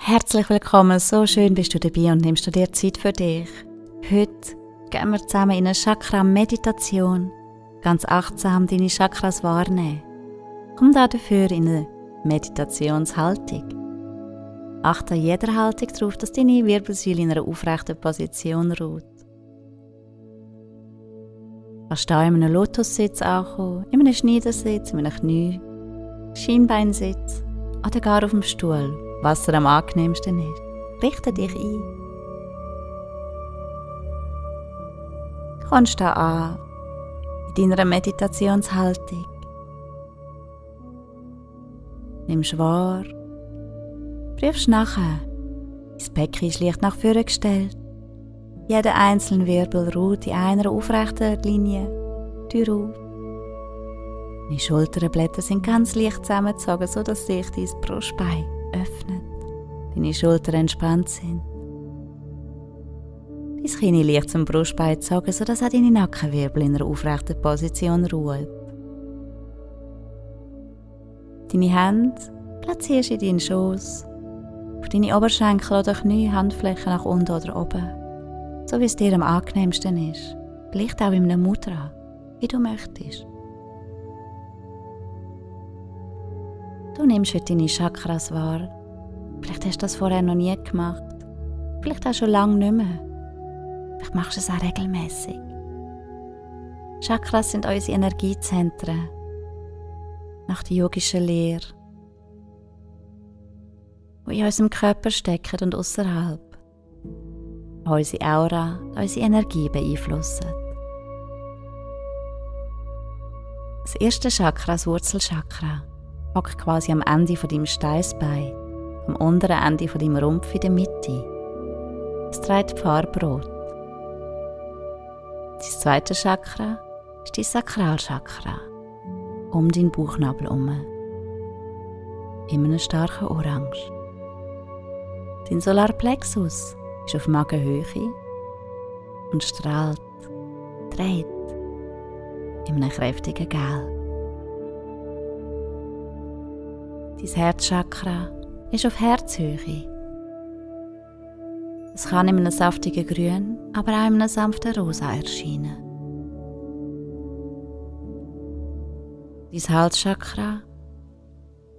Herzlich willkommen, so schön bist du dabei und nimmst du dir Zeit für dich. Heute gehen wir zusammen in eine Chakra-Meditation, ganz achtsam deine Chakras wahrnehmen. Komm dafür in eine Meditationshaltung. Achte an jeder Haltung darauf, dass deine Wirbelsäule in einer aufrechten Position ruht. Kannst du in einem Lotussitz ankommen, in einem Schneidersitz, in einem Knie, Schienbeinsitz oder gar auf dem Stuhl, was dir am angenehmsten ist. Richte dich ein. Kommst du an in deiner Meditationshaltung. Nimmst wahr, prüfst nachher. Das Becken ist leicht nach vorne gestellt. Jeder einzelne Wirbel ruht in einer aufrechten Linie Tür auf. Deine Schulterblätter sind ganz leicht zusammengezogen, sodass sich dein Brustbein öffnet. Deine Schultern entspannt sind. Dein Kinn leicht zum Brustbein gezogen, sodass auch deine Nackenwirbel in einer aufrechten Position ruhen. Deine Hände platzierst du in deinen Schoß, auf deine Oberschenkel oder Knie, Handflächen nach unten oder oben, so wie es dir am angenehmsten ist. Vielleicht auch in einem Mudra, wie du möchtest. Du nimmst heute deine Chakras wahr. Vielleicht hast du das vorher noch nie gemacht. Vielleicht auch schon lange nicht mehr. Vielleicht machst du es auch regelmäßig. Chakras sind unsere Energiezentren nach der yogischen Lehre, die in unserem Körper stecken und außerhalb unsere Aura, unsere Energie beeinflussen. Das erste Chakra, das Wurzelchakra, hockt quasi am Ende von deinem Steißbein, am unteren Ende von deinem Rumpf in der Mitte. Es trägt die Farbe Rot. Das zweite Chakra ist dein Sakralchakra, um deinen Bauchnabel herum, in einem starken Orange. Dein Solarplexus ist auf Magenhöhe und strahlt, dreht in einem kräftigen Gelb. Dein Herzchakra ist auf Herzhöhe. Es kann in einem saftigen Grün, aber auch in einem sanften Rosa erscheinen. Dein Halschakra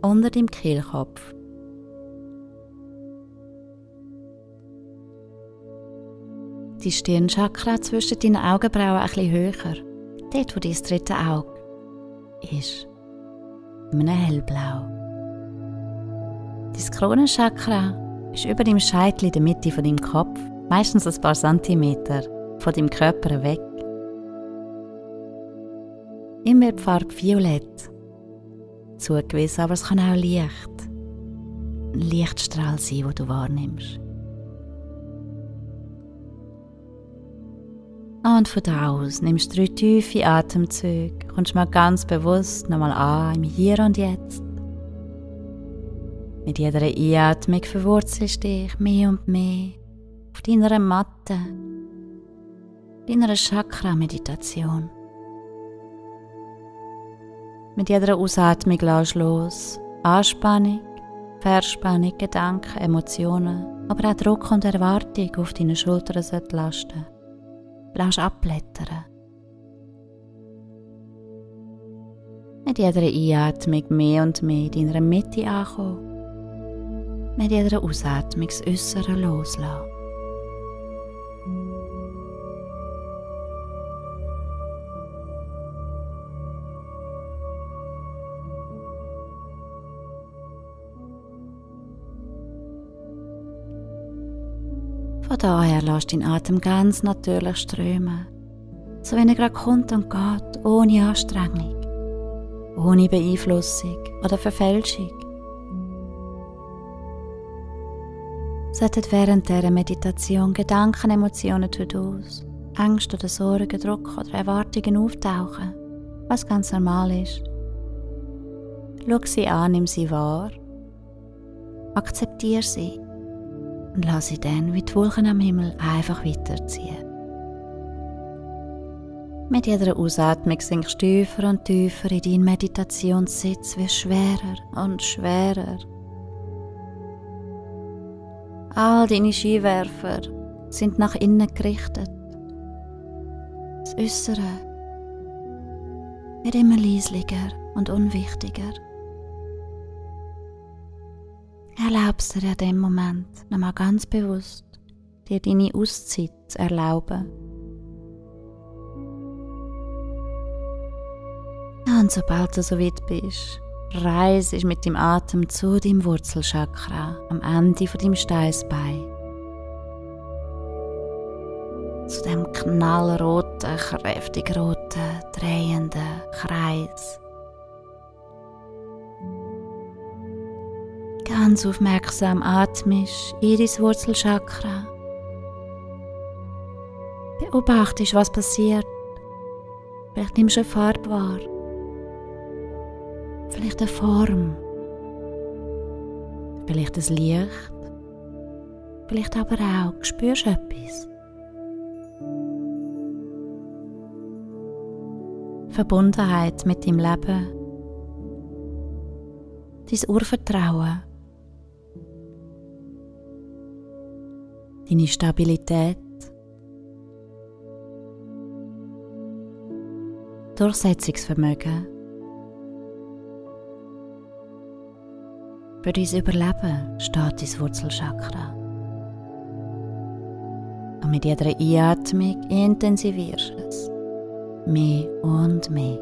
unter dem Kehlkopf. Dein Stirnchakra zwischen deinen Augenbrauen ein bisschen höher, dort wo dein dritte Auge ist, in einem hellblau. Dein Kronenchakra ist über dem Scheitel in der Mitte von deinem Kopf, meistens ein paar Zentimeter von deinem Körper weg. Immer die Farbe Violett zugewiesen, aber es kann auch Licht, ein Lichtstrahl sein, den du wahrnimmst. Und von da aus nimmst du 3 tiefe Atemzüge, kommst mal ganz bewusst nochmal an im Hier und Jetzt. Mit jeder Einatmung verwurzelst du dich mehr und mehr auf deiner Matte, deiner Chakra-Meditation. Mit jeder Ausatmung lässt du los Anspannung, Verspannung, Gedanken, Emotionen, aber auch Druck und Erwartung auf deine Schultern lasten. Lass abblättern. Mit jeder Einatmung mehr und mehr in deiner Mitte ankommen. Mit jeder Ausatmung das Äußere loslassen. Von daher lass deinen Atem ganz natürlich strömen, so wie er gerade kommt und geht, ohne Anstrengung, ohne Beeinflussung oder Verfälschung. Sollten während dieser Meditation Gedanken, Emotionen, To-dos, Ängste oder Sorgen, Druck oder Erwartungen auftauchen, was ganz normal ist, schau sie an, nimm sie wahr, akzeptiere sie und lass sie dann wie die Wolken am Himmel einfach weiterziehen. Mit jeder Ausatmung sinkst du tiefer und tiefer in deinen Meditationssitz, wie schwerer und schwerer. All deine Skiwerfer sind nach innen gerichtet. Das Äußere wird immer leislicher und unwichtiger. Erlaubst dir in dem Moment nochmal ganz bewusst, dir deine Auszeit zu erlauben. Und sobald du so weit bist, reist mit dem Atem zu deinem Wurzelchakra am Ende von deinem Steißbein. Zu dem knallroten, kräftig roten, drehenden Kreis. Ganz aufmerksam atmest in dein Wurzelchakra. Beobachtest, was passiert. Vielleicht nimmst du eine Farbe wahr. Vielleicht eine Form. Vielleicht ein Licht. Vielleicht aber auch, spürst du etwas. Verbundenheit mit deinem Leben. Dein Urvertrauen. Deine Stabilität. Durchsetzungsvermögen. Für dein Überleben steht dein Wurzelchakra. Und mit jeder Einatmung intensivierst du es. Mehr und mehr.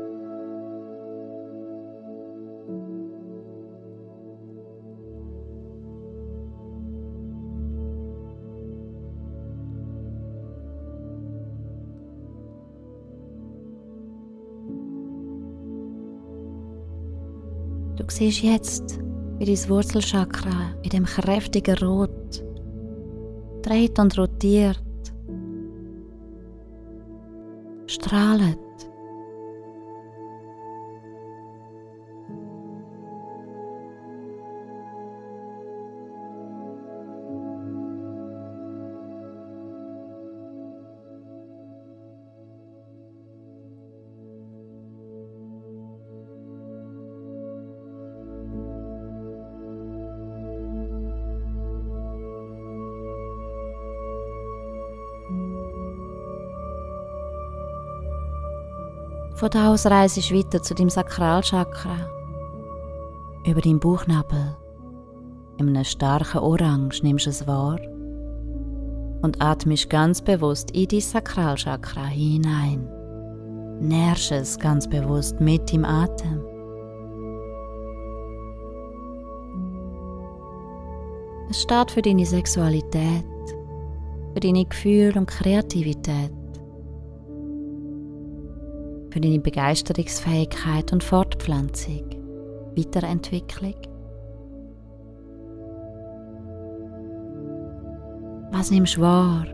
Du siehst jetzt, wie dein Wurzelchakra in dem kräftigen Rot dreht und rotiert, strahlt. Von da aus reist du weiter zu deinem Sakralchakra, über deinen Bauchnabel. In einem starken Orange nimmst du es wahr und atmest ganz bewusst in dein Sakralchakra hinein. Nährst es ganz bewusst mit dem Atem. Es steht für deine Sexualität, für deine Gefühle und Kreativität, für deine Begeisterungsfähigkeit und Fortpflanzung, Weiterentwicklung. Was nimmst du wahr?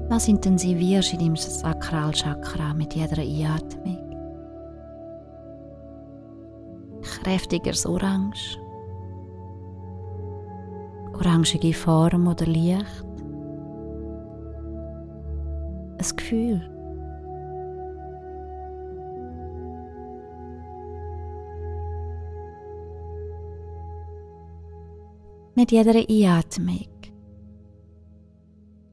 Was intensivierst du in deinem Sakralchakra mit jeder Einatmung? Kräftigeres Orange, orangige Form oder Licht, ein Gefühl. Mit jeder Einatmung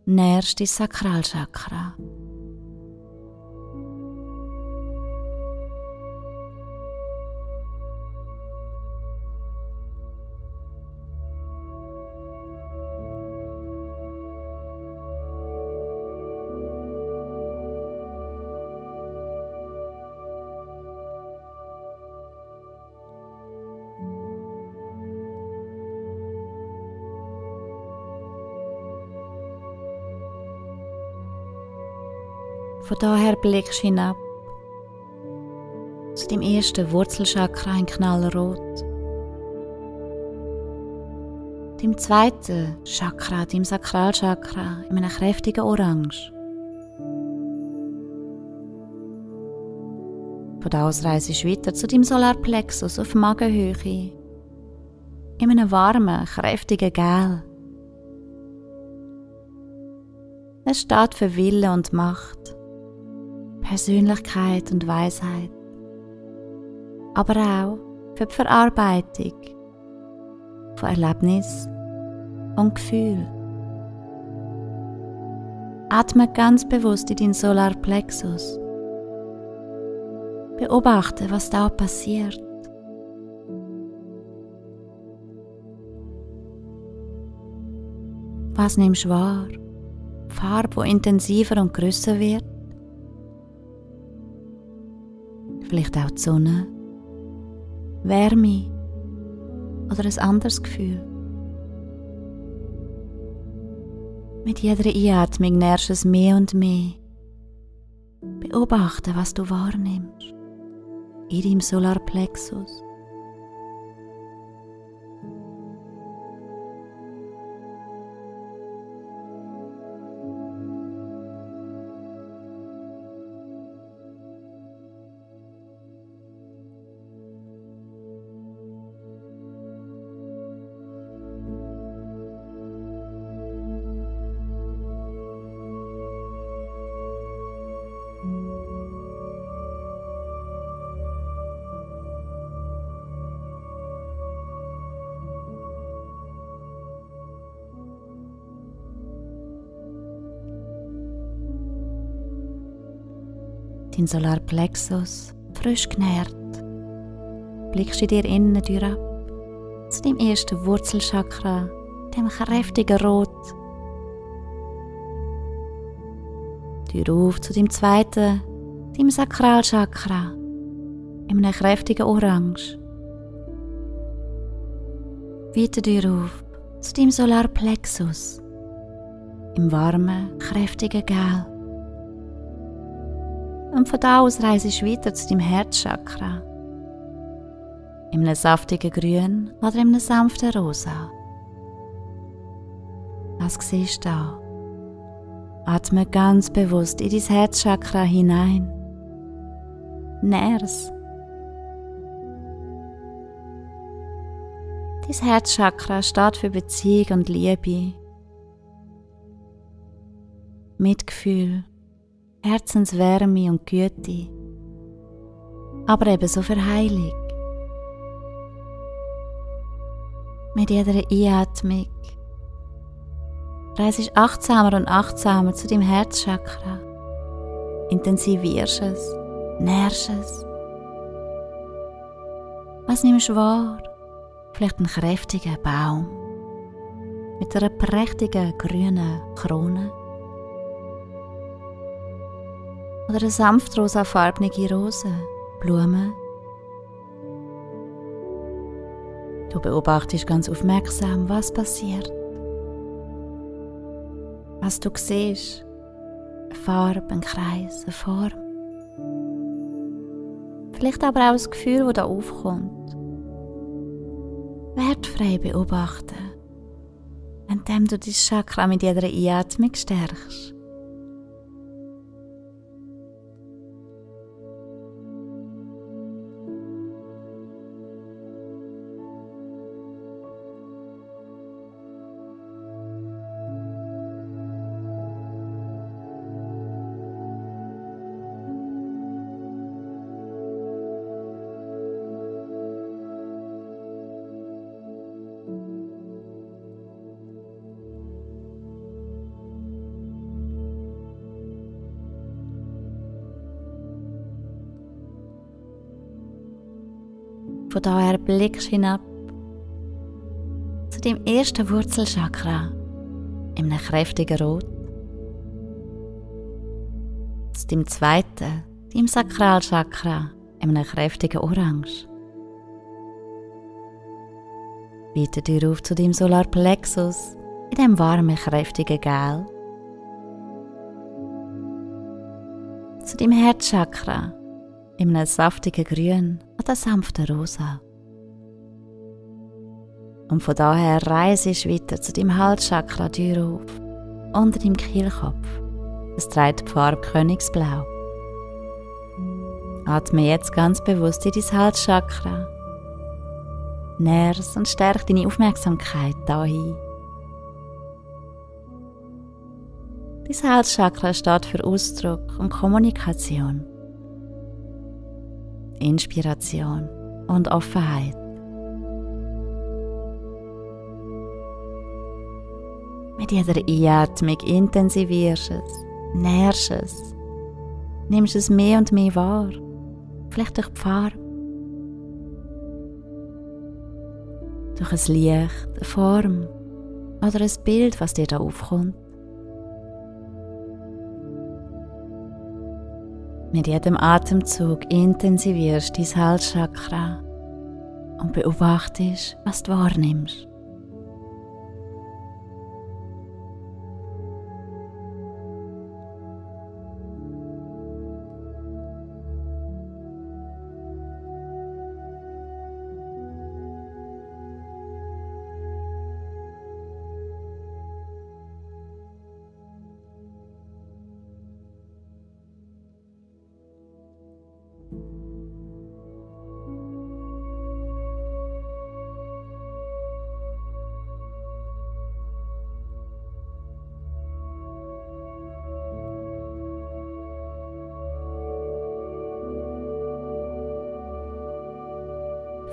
nährst dein Sakralchakra. Von daher blickst du hinab zu deinem ersten Wurzelchakra in Knallrot, deinem zweiten Chakra, deinem Sakralchakra in einem kräftigen Orange. Von da aus reist du weiter zu deinem Solarplexus auf Magenhöhe, in einem warmen, kräftigen Gel. Es steht für Wille und Macht, Persönlichkeit und Weisheit, aber auch für die Verarbeitung von Erlebnis und Gefühl. Atme ganz bewusst in deinen Solarplexus. Beobachte, was da passiert. Was nimmst du wahr? Die Farbe, die intensiver und grösser wird? Vielleicht auch die Sonne, Wärme oder ein anderes Gefühl. Mit jeder Einatmung nährst du es mehr und mehr. Beobachte, was du wahrnimmst in deinem Solarplexus. Dein Solarplexus, frisch genährt, blickst in dir innen durch ab, zu deinem ersten Wurzelchakra, dem kräftigen Rot. Durch auf zu deinem zweiten, deinem Sakralchakra, in einem kräftigen Orange. Weiter durch auf zu deinem Solarplexus, im warmen, kräftigen Gelb. Und von da aus reist du weiter zu deinem Herzchakra. In einem saftigen Grün oder in einem sanften Rosa. Was siehst du da? Atme ganz bewusst in dein Herzchakra hinein. Nähr es. Dein Herzchakra steht für Beziehung und Liebe. Mitgefühl. Herzenswärme und Güte, aber ebenso für Heilung. Mit jeder Einatmung reist du achtsamer und achtsamer zu deinem Herzchakra, intensivierst es, nährst es. Was nimmst du wahr? Vielleicht einen kräftigen Baum mit einer prächtigen grünen Krone. Oder eine sanft rosafarbene Rose, Blumen. Du beobachtest ganz aufmerksam, was passiert. Was du siehst. Eine Farbe, ein Kreis, eine Form. Vielleicht aber auch das Gefühl, das da aufkommt. Wertfrei beobachten, indem du dein Chakra mit jeder Einatmung stärkst. Von daher blickst du hinab zu deinem ersten Wurzelchakra in einem kräftigen Rot, zu deinem zweiten, deinem Sakralchakra in einem kräftigen Orange. Weiter dir auf zu deinem Solarplexus in dem warmen, kräftigen Gelb, zu deinem Herzchakra in einem saftigen Grün oder sanften Rosa. Und von daher reise ich weiter zu deinem Halschakra auf, unter deinem Kehlkopf. Es trägt die Farbe Königsblau. Atme jetzt ganz bewusst in dein Halschakra. Nähr es und stärk deine Aufmerksamkeit dahin. Dein Halschakra steht für Ausdruck und Kommunikation. Inspiration und Offenheit. Mit jeder Einatmung intensivierst du es, nährst es, nimmst es mehr und mehr wahr, vielleicht durch die Farbe, durch ein Licht, eine Form oder ein Bild, was dir da aufkommt. Mit jedem Atemzug intensivierst du dein Halschakra und beobachtest, was du wahrnimmst.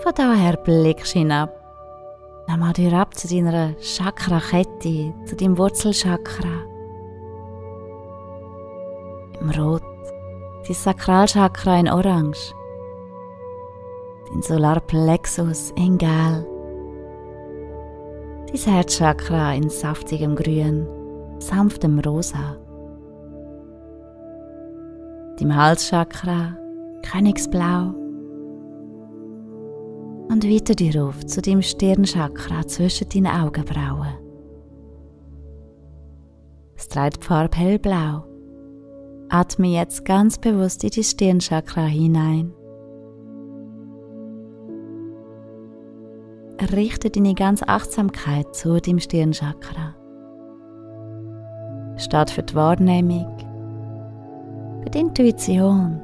Von daher blickst du hinab. Nimm mal dir ab zu deiner Chakra-Kette, zu deinem Wurzelchakra. Im Rot, dein Sakralchakra in Orange, dein Solarplexus in Gelb, dein Herzchakra in saftigem Grün, sanftem Rosa, dein Halschakra Königsblau und weiter dir auf zu deinem Stirnchakra zwischen deinen Augenbrauen. Es trägt die Farbe hellblau. Atme jetzt ganz bewusst in die Stirnchakra hinein. Richte deine ganze Achtsamkeit zu deinem Stirnchakra. Es steht für die Wahrnehmung, für die Intuition,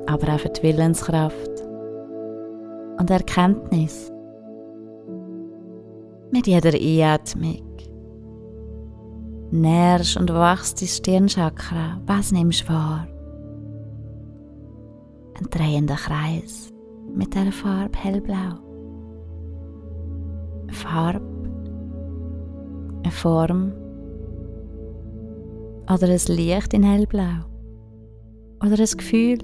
aber auch für die Willenskraft und Erkenntnis. Mit jeder Einatmung nährst und wachst dein Stirnchakra. Was nimmst du wahr? Ein drehender Kreis mit der Farbe hellblau. Eine Farbe, eine Form oder ein Licht in hellblau oder ein Gefühl.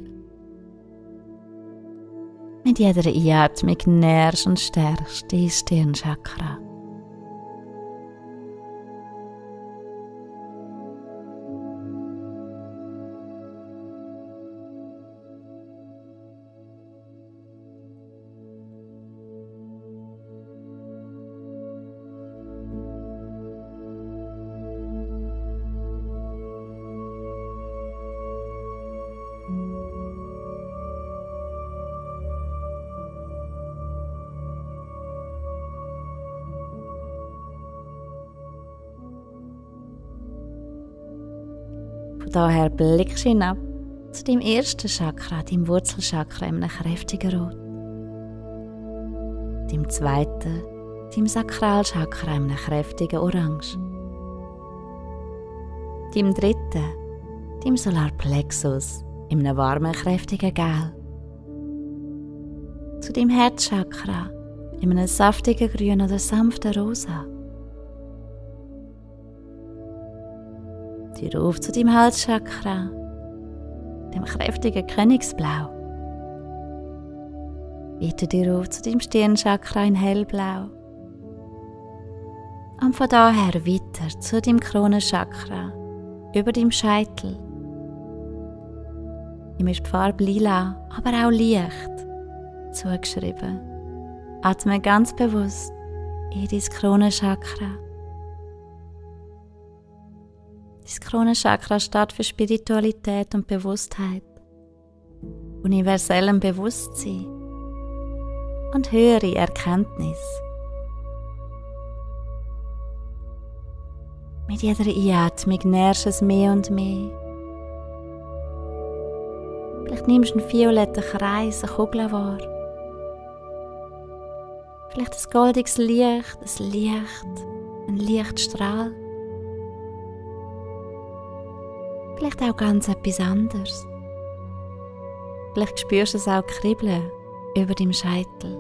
Mit jeder Einatmung nährst und stärkst dein Stirnchakra. Von daher blickst du hinab zu deinem ersten Chakra, deinem Wurzelchakra in einem kräftigen Rot. Deinem zweiten, deinem Sakralchakra in einem kräftigen Orange. Deinem dritten, deinem Solarplexus in einem warmen, kräftigen Gelb. Zu deinem Herzchakra in einem saftigen Grün oder sanften Rosa. Dir auf zu deinem Halschakra, dem kräftigen Königsblau. Weiter dir auf zu deinem Stirnchakra in hellblau. Und von daher weiter zu deinem Kronenchakra, über deinem Scheitel. Ihm ist die Farbe lila, aber auch Licht zugeschrieben. Atme ganz bewusst in dein Kronenchakra. Das Kronenchakra steht für Spiritualität und Bewusstheit, universellem Bewusstsein und höhere Erkenntnis. Mit jeder Einatmung nährst du es mehr und mehr. Vielleicht nimmst du einen violetten Kreis, eine Kugel wahr. Vielleicht ein goldiges Licht, ein Lichtstrahl. Vielleicht auch ganz etwas anderes. Vielleicht spürst du es auch kribbeln über deinem Scheitel.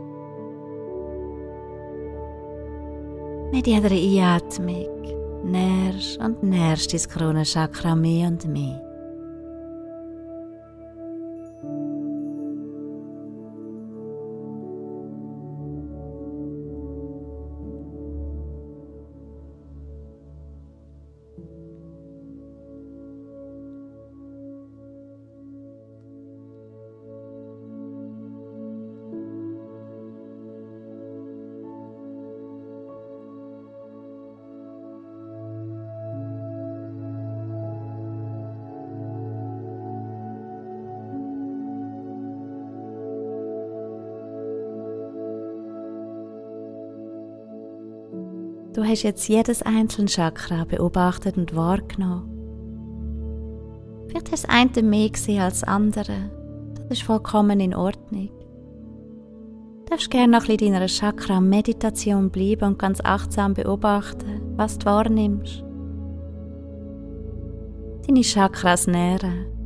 Mit jeder Einatmung nährst und nährst dein Kronenchakra mehr und mehr. Du hast jetzt jedes einzelne Chakra beobachtet und wahrgenommen. Vielleicht hast du das eine mehr gesehen als das andere. Das ist vollkommen in Ordnung. Du darfst gerne noch ein bisschen in deiner Chakra-Meditation bleiben und ganz achtsam beobachten, was du wahrnimmst. Deine Chakras nähren.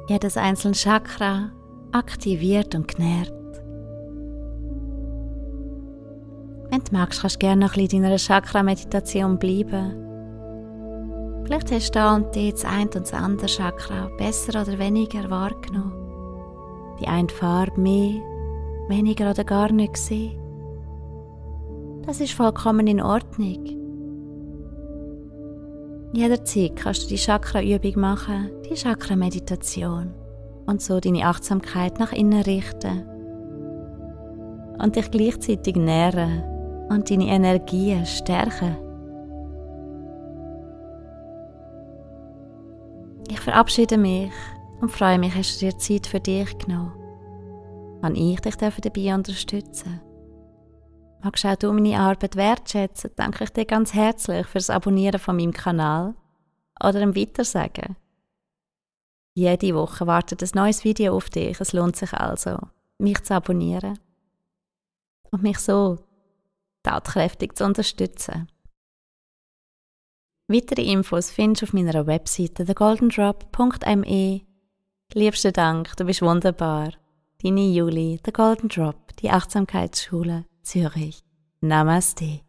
Jedes einzelne Chakra aktiviert und genährt. Wenn du magst, kannst du gerne noch ein bisschen in deiner Chakra-Meditation bleiben. Vielleicht hast du da und dort das eine und das andere Chakra besser oder weniger wahrgenommen. Die eine Farbe mehr, weniger oder gar nicht gesehen. Das ist vollkommen in Ordnung. Jederzeit kannst du die Chakra-Übung machen, die Chakra-Meditation und so deine Achtsamkeit nach innen richten und dich gleichzeitig nähren und deine Energien stärken. Ich verabschiede mich und freue mich, hast du dir Zeit für dich genommen. Kann ich dich dabei unterstützen? Magst auch du meine Arbeit wertschätzen, danke ich dir ganz herzlich für das Abonnieren von meinem Kanal oder im Weitersagen. Jede Woche wartet ein neues Video auf dich, es lohnt sich also, mich zu abonnieren und mich so tatkräftig zu unterstützen. Weitere Infos findest du auf meiner Webseite thegoldendrop.me. Liebsten Dank, du bist wunderbar. Deine Julie, The Golden Drop, die Achtsamkeitsschule Zürich. Namaste.